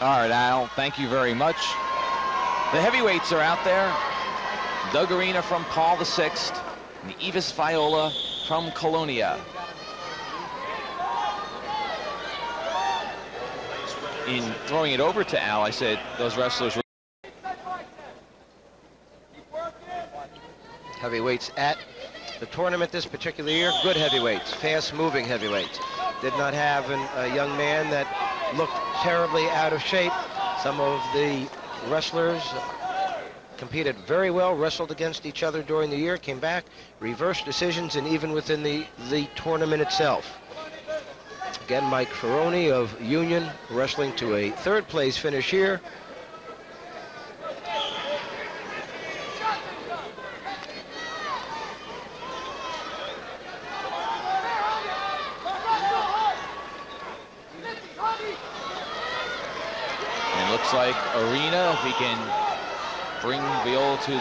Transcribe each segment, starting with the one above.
All right, Al, thank you very much. The heavyweights are out there. Doug Arena from Paul VI, and Ives Viola from Colonia. In throwing it over to Al, I said those wrestlers were heavyweights at the tournament this particular year. Good heavyweights, fast-moving heavyweights. Did not have a young man that looked terribly out of shape. Some of the wrestlers competed very well, wrestled against each other during the year, came back, reversed decisions, and even within the tournament itself. Again, Mike Ferroni of Union wrestling to a third-place finish here. And looks like Arena, if he can bring Viola to the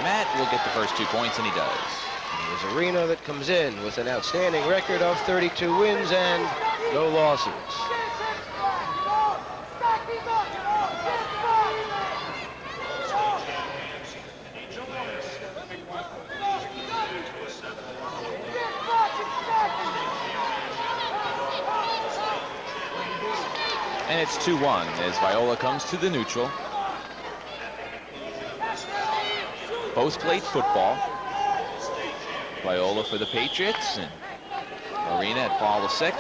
mat, will get the first 2 points, and he does. It was Arena that comes in with an outstanding record of 32 wins and no losses. And it's 2-1 as Viola comes to the neutral. Both played football. Viola for the Patriots and Arena at Paul VI.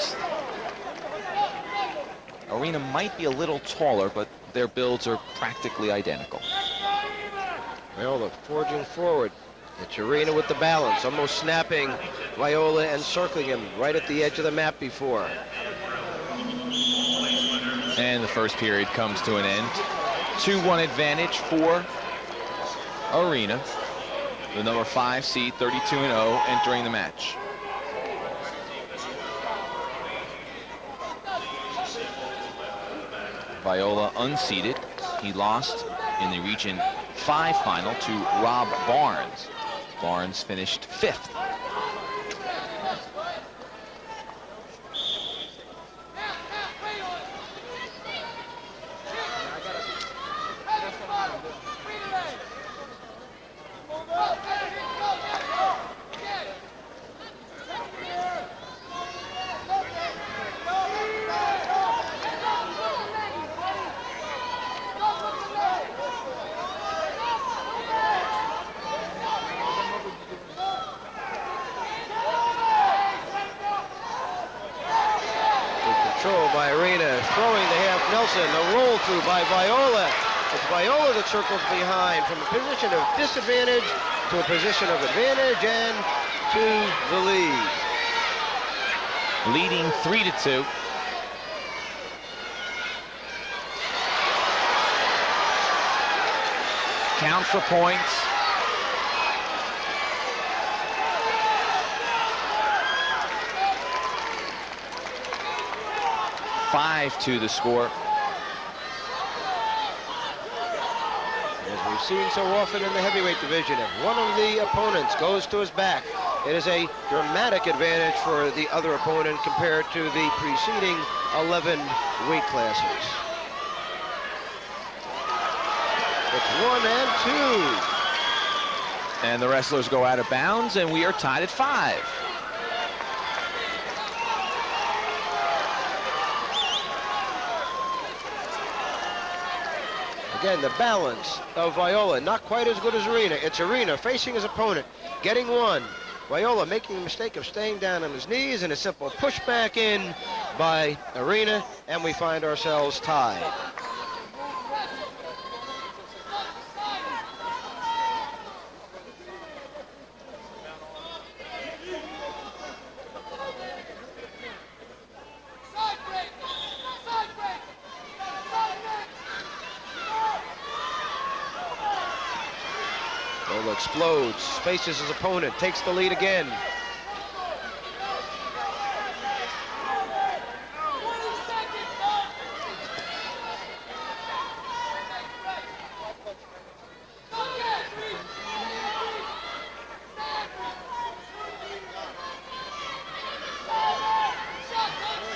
Arena might be a little taller, but their builds are practically identical. Viola forging forward. It's Arena with the balance, almost snapping Viola and circling him right at the edge of the mat before. And the first period comes to an end. 2-1 advantage for Arena. The number 5 seed, 32-0, entering the match. Viola unseeded. He lost in the Region 5 final to Rob Barnes. Barnes finished 5th. By Arena, throwing the half Nelson, a roll through by Viola. It's Viola that circles behind from a position of disadvantage to a position of advantage and to the lead. Leading 3-2. Count for points. To the score. As we've seen so often in the heavyweight division, if one of the opponents goes to his back, it is a dramatic advantage for the other opponent compared to the preceding 11 weight classes. It's 1 and 2. And the wrestlers go out of bounds, and we are tied at 5. Again, the balance of Viola, not quite as good as Arena. It's Arena facing his opponent, getting one. Viola making the mistake of staying down on his knees, and a simple push back in by Arena, and we find ourselves tied. Explodes, faces his opponent, takes the lead again.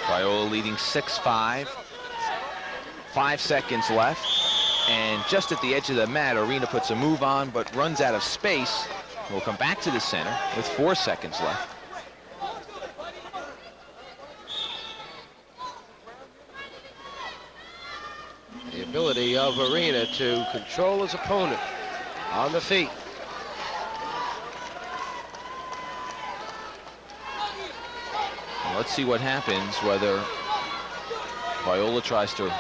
Viola leading 6-5. 5 seconds left, and just at the edge of the mat, Arena puts a move on, but runs out of space. We'll come back to the center with 4 seconds left. The ability of Arena to control his opponent on the feet. And let's see what happens, whether Viola tries to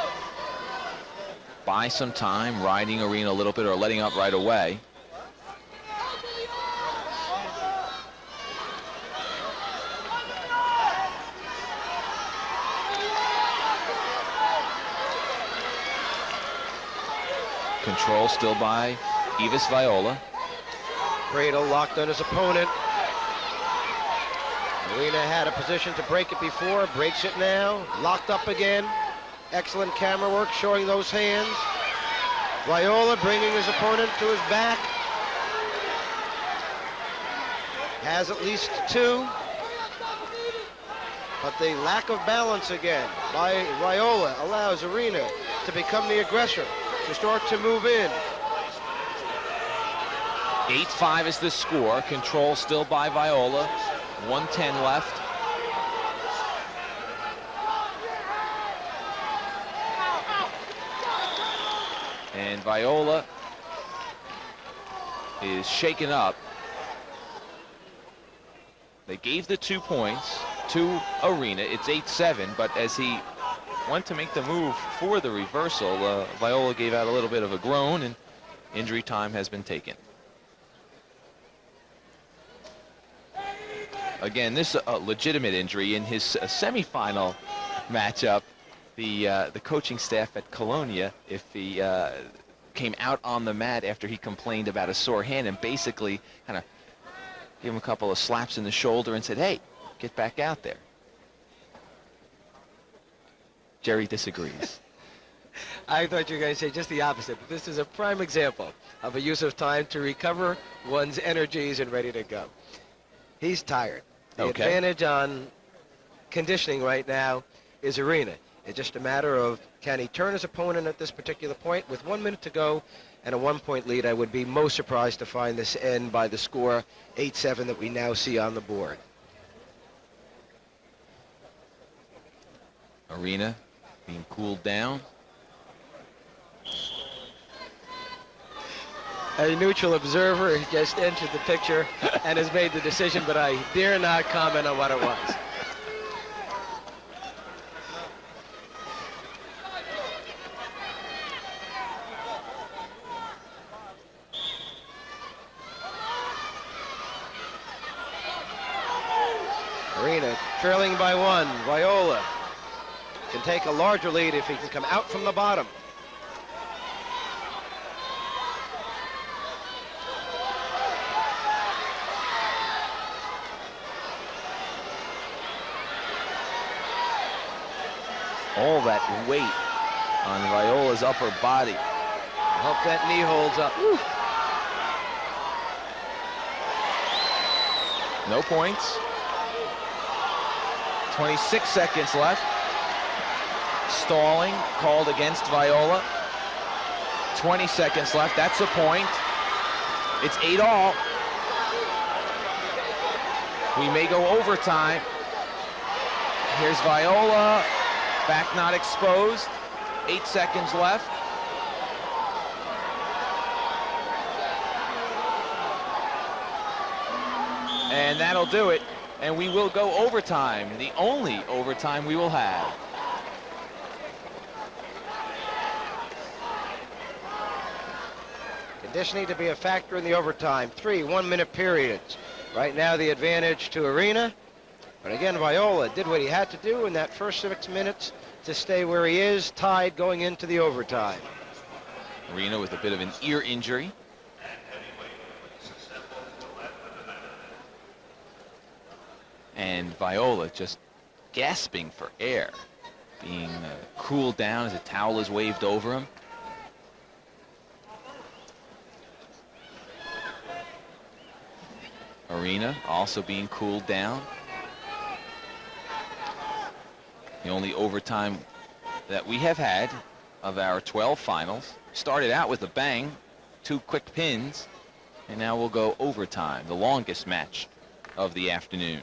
buy some time, riding Arena a little bit, or letting up right away. Control still by Ives Viola. Cradle locked on his opponent. Arena had a position to break it before, breaks it now, locked up again. Excellent camera work showing those hands. Viola bringing his opponent to his back. Has at least 2. But the lack of balance again by Viola allows Arena to become the aggressor, to start to move in. 8-5 is the score. Control still by Viola. 1:10 left. And Viola is shaken up. They gave the 2 points to Arena. It's 8-7, but as he went to make the move for the reversal, Viola gave out a little bit of a groan, and injury time has been taken. Again, this legitimate injury in his semifinal matchup. The coaching staff at Colonia, if he came out on the mat after he complained about a sore hand, and basically kind of gave him a couple of slaps in the shoulder and said, "Hey, get back out there." Jerry disagrees. I thought you were going to say just the opposite, but this is a prime example of a use of time to recover one's energies and ready to go. He's tired. The Okay. advantage on conditioning right now is Arena. It's just a matter of, can he turn his opponent at this particular point? With 1 minute to go and a 1-point lead, I would be most surprised to find this end by the score 8-7 that we now see on the board. Arena being cooled down. A neutral observer just entered the picture and has made the decision, but I dare not comment on what it was. Arena trailing by 1. Viola can take a larger lead if he can come out from the bottom. All that weight on Viola's upper body. I hope that knee holds up. Woo. No points. 26 seconds left. Stalling called against Viola. 20 seconds left. That's a point. It's 8-all. We may go overtime. Here's Viola. Back not exposed. 8 seconds left. And that'll do it. And we will go overtime, the only overtime we will have. Conditioning to be a factor in the overtime. 3 1-minute periods. Right now the advantage to Arena. But again, Viola did what he had to do in that first 6 minutes to stay where he is, tied going into the overtime. Arena with a bit of an ear injury. And Viola just gasping for air, being cooled down as a towel is waved over him. Arena also being cooled down. The only overtime that we have had of our 12 finals. Started out with a bang, 2 quick pins, and now we'll go overtime, the longest match of the afternoon.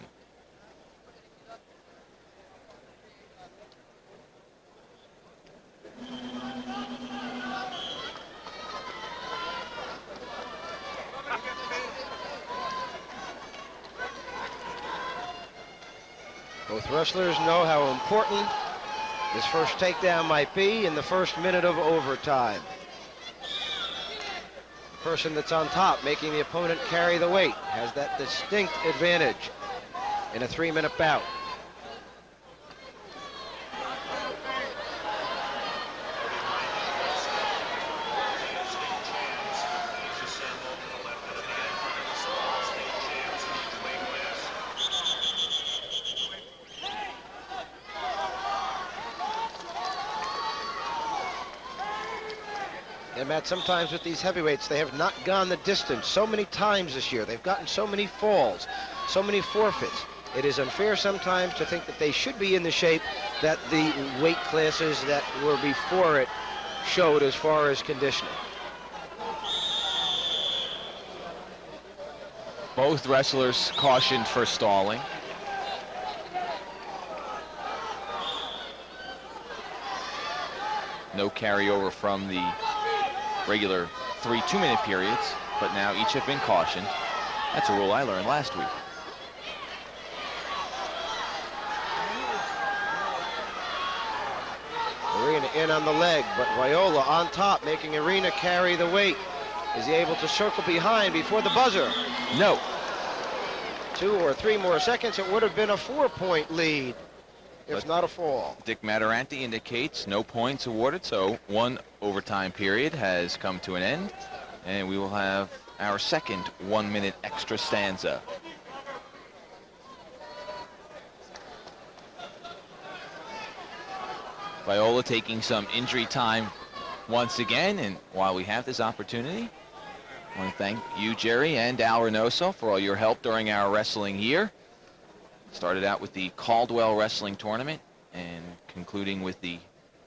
Both wrestlers know how important this first takedown might be in the first minute of overtime. The person that's on top, making the opponent carry the weight, has that distinct advantage in a 3-minute bout. And Matt, sometimes with these heavyweights, they have not gone the distance so many times this year. They've gotten so many falls, so many forfeits. It is unfair sometimes to think that they should be in the shape that the weight classes that were before it showed as far as conditioning. Both wrestlers cautioned for stalling. No carryover from the regular 3 2-minute periods, but now each have been cautioned. That's a rule I learned last week. Arena in on the leg, but Viola on top, making Arena carry the weight. Is he able to circle behind before the buzzer? No. 2 or 3 more seconds, it would have been a 4-point lead, if not a fall. Dick Mataranti indicates no points awarded, so 1 overtime period has come to an end, and we will have our second 1-minute extra stanza. Viola taking some injury time once again, and while we have this opportunity, I want to thank you, Jerry, and Al Reynoso for all your help during our wrestling year. Started out with the Caldwell Wrestling Tournament and concluding with the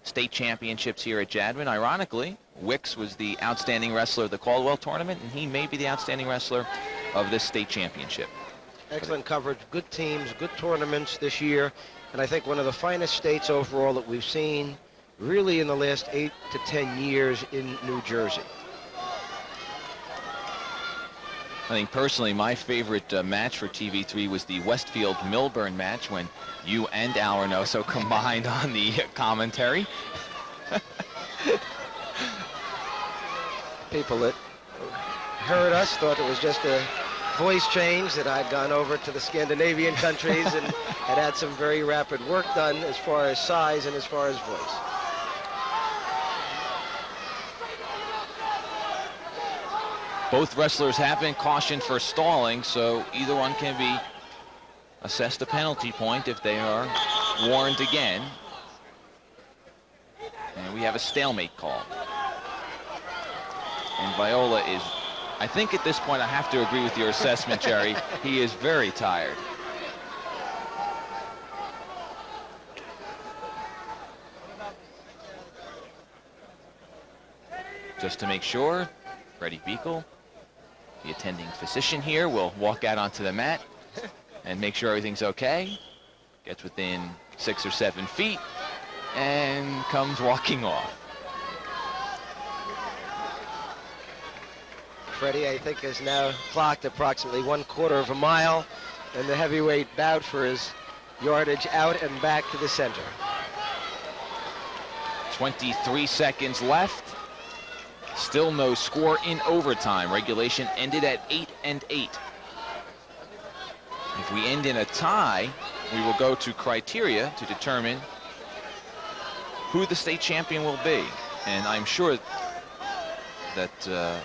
state championships here at Jadwin. Ironically, Wicks was the outstanding wrestler of the Caldwell Tournament, and he may be the outstanding wrestler of this state championship. Excellent coverage, good teams, good tournaments this year, and I think one of the finest states overall that we've seen really in the last 8 to 10 years in New Jersey. I think personally my favorite match for TV3 was the Westfield-Milburn match when you and Al Reynoso combined on the commentary. People that heard us thought it was just a voice change, that I'd gone over to the Scandinavian countries and had some very rapid work done as far as size and as far as voice. Both wrestlers have been cautioned for stalling, so either one can be assessed a penalty point if they are warned again. And we have a stalemate call. And Viola is, I think at this point I have to agree with your assessment, Jerry. He is very tired. Just to make sure, Freddie Beekle, the attending physician here, will walk out onto the mat and make sure everything's okay. Gets within 6 or 7 feet and comes walking off. Freddie, I think, has now clocked approximately 1/4 of a mile in the heavyweight bout for his yardage out and back to the center. 23 seconds left. Still no score in overtime. Regulation ended at 8-8. If we end in a tie, we will go to criteria to determine who the state champion will be. And I'm sure that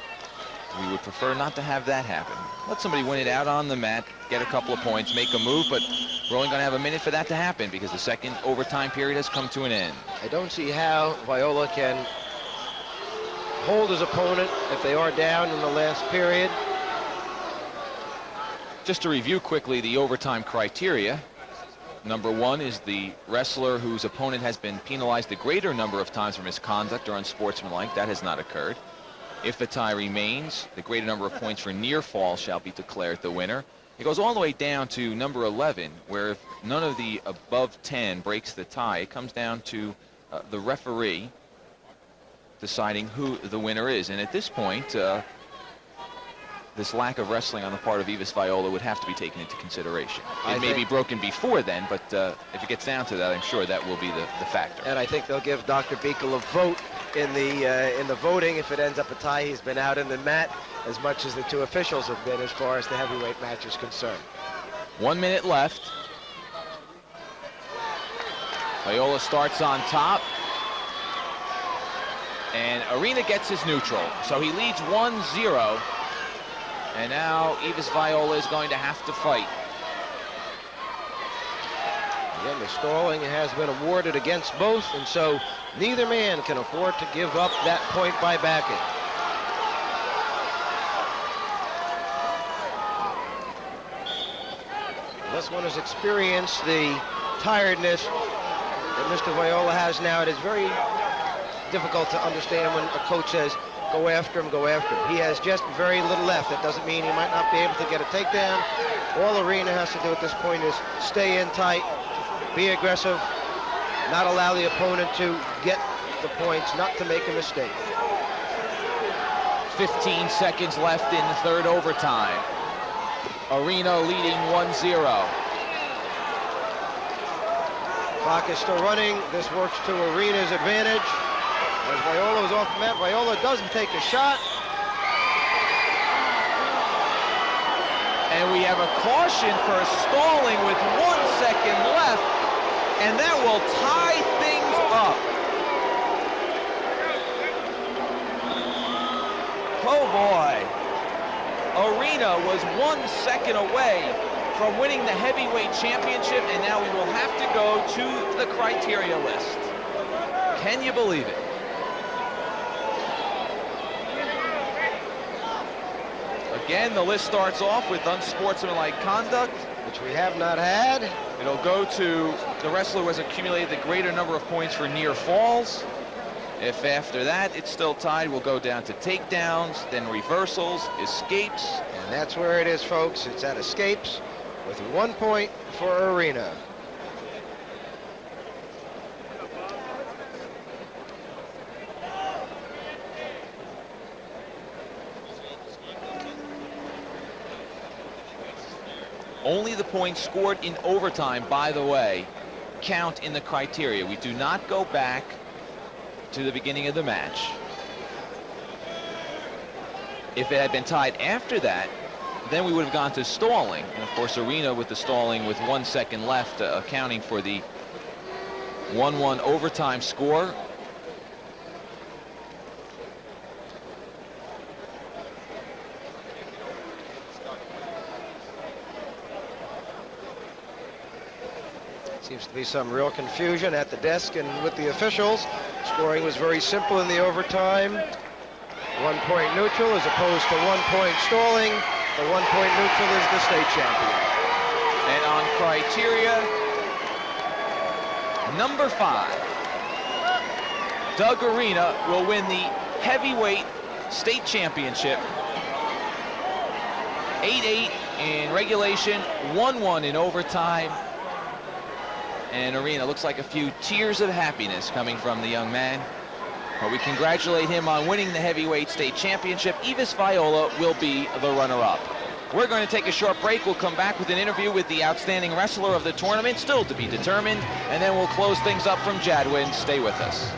we would prefer not to have that happen. Let somebody win it out on the mat, get a couple of points, make a move, but we're only going to have a minute for that to happen because the second overtime period has come to an end. I don't see how Viola can hold his opponent if they are down in the last period. Just to review quickly the overtime criteria. Number one is the wrestler whose opponent has been penalized the greater number of times for misconduct or unsportsmanlike. That has not occurred. If a tie remains, the greater number of points for near fall shall be declared the winner. It goes all the way down to number 11, where if none of the above 10 breaks the tie, it comes down to the referee deciding who the winner is. And at this point, this lack of wrestling on the part of Ives Viola would have to be taken into consideration. It may be broken before then, but if it gets down to that, I'm sure that will be the factor. And I think they'll give Dr. Beekle a vote in the voting. If it ends up a tie, he's been out in the mat as much as the two officials have been as far as the heavyweight match is concerned. 1 minute left. Viola starts on top. And Arena gets his neutral. So he leads 1-0. And now Ives Viola is going to have to fight. Again, the stalling has been awarded against both, and so neither man can afford to give up that point by backing. Unless one has experienced the tiredness that Mr. Viola has now, it is very difficult to understand when a coach says, go after him, go after him. He has just very little left. That doesn't mean he might not be able to get a takedown. All Arena has to do at this point is stay in tight, be aggressive, not allow the opponent to get the points, not to make a mistake. 15 seconds left in the third overtime. Arena leading 1-0. Clock is still running. This works to Arena's advantage. As Viola is off the mat, Viola doesn't take a shot. And we have a caution for stalling with 1 second left, and that will tie things up. Oh boy. Arena was 1 second away from winning the heavyweight championship, and now we will have to go to the criteria list. Can you believe it? Again, the list starts off with unsportsmanlike conduct, which we have not had. It'll go to the wrestler who has accumulated the greater number of points for near falls. If after that it's still tied, we'll go down to takedowns, then reversals, escapes. And that's where it is, folks. It's at escapes with 1 point for Arena. Only the points scored in overtime, by the way, count in the criteria. We do not go back to the beginning of the match. If it had been tied after that, then we would have gone to stalling. And of course, Arena with the stalling with 1 second left, accounting for the 1-1 overtime score. Seems to be some real confusion at the desk and with the officials. Scoring was very simple in the overtime. 1 point neutral as opposed to 1 point stalling. The 1 point neutral is the state champion. And on criteria number 5, Doug Arena will win the heavyweight state championship. 8-8 in regulation, 1-1 in overtime. And Arena looks like a few tears of happiness coming from the young man. But we congratulate him on winning the heavyweight state championship. Ives Viola will be the runner-up. We're going to take a short break. We'll come back with an interview with the outstanding wrestler of the tournament, still to be determined. And then we'll close things up from Jadwin. Stay with us.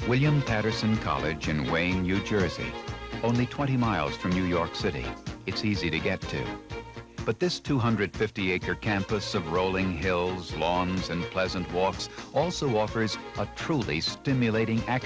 William Patterson College in Wayne, New Jersey, only 20 miles from New York City. It's easy to get to. But this 250-acre campus of rolling hills, lawns, and pleasant walks also offers a truly stimulating academic